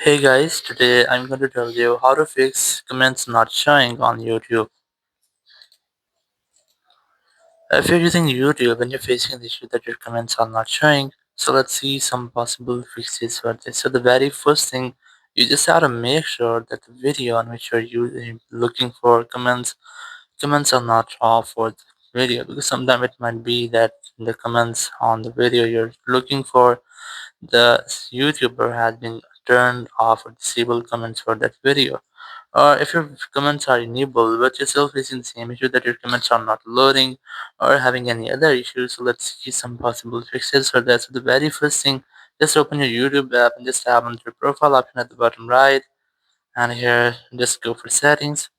Hey guys, today I'm going to tell you how to fix comments not showing on YouTube. If you're using YouTube and you're facing the issue that your comments are not showing, so let's see some possible fixes for this. So the very first thing, you just have to make sure that the video on which you're looking for comments are not off for the video, because sometimes it might be that the comments on the video you're looking for, the YouTuber has been turned off or disabled comments for that video. Or if your comments are enabled but you're still facing the same issue that your comments are not loading or having any other issues, so let's see some possible fixes for that. So the very first thing, just open your YouTube app and just tap on your profile option at the bottom right, and here just go for settings.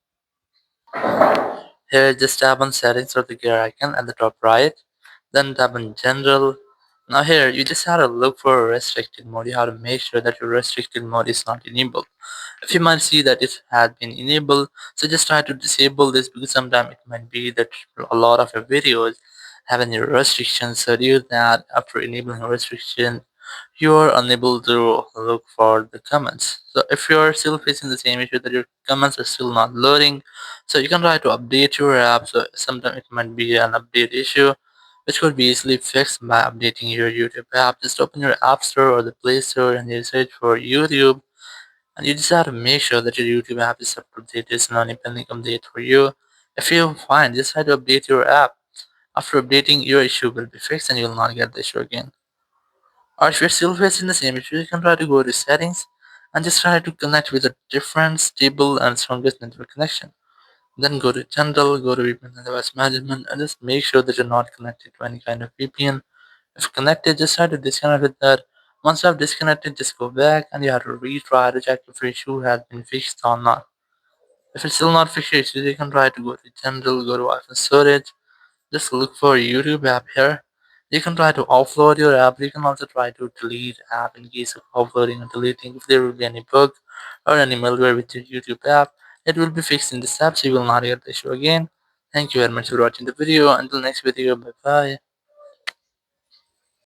Here just tap on settings or the gear icon at the top right, then tap on general. Now here you just have to look for restricted mode. You have to make sure that your restricted mode is not enabled. If you might see that it had been enabled, so just try to disable this, because sometimes it might be that a lot of your videos have any restrictions, so due to that after enabling a restriction you are unable to look for the comments. So if you're still facing the same issue that your comments are still not loading, so you can try to update your app. So sometimes it might be an update issue which could be easily fixed by updating your YouTube app. Just open your app store or the Play Store and you search for YouTube, and you just have to make sure that your YouTube app is up to date. It's not a pending update for you. If you find, just try to update your app. After updating, your issue will be fixed and you will not get the issue again. Or if you're still facing the same issue, you can try to go to settings and just try to connect with a different, stable, and strongest network connection. Then go to general, go to VPN and device management, and just make sure that you're not connected to any kind of VPN. If connected, just try to disconnect with that. Once you have disconnected, just go back and you have to retry to check if your issue has been fixed or not. If it's still not fixed your issue, you can try to go to general, go to Wi-Fi storage, just look for YouTube app here. You can try to offload your app. You can also try to delete app in case of offloading or deleting. If there will be any bug or any malware with your YouTube app, it will be fixed in this app, so you will not get the issue again. Thank you very much for watching the video. Until next video, bye bye.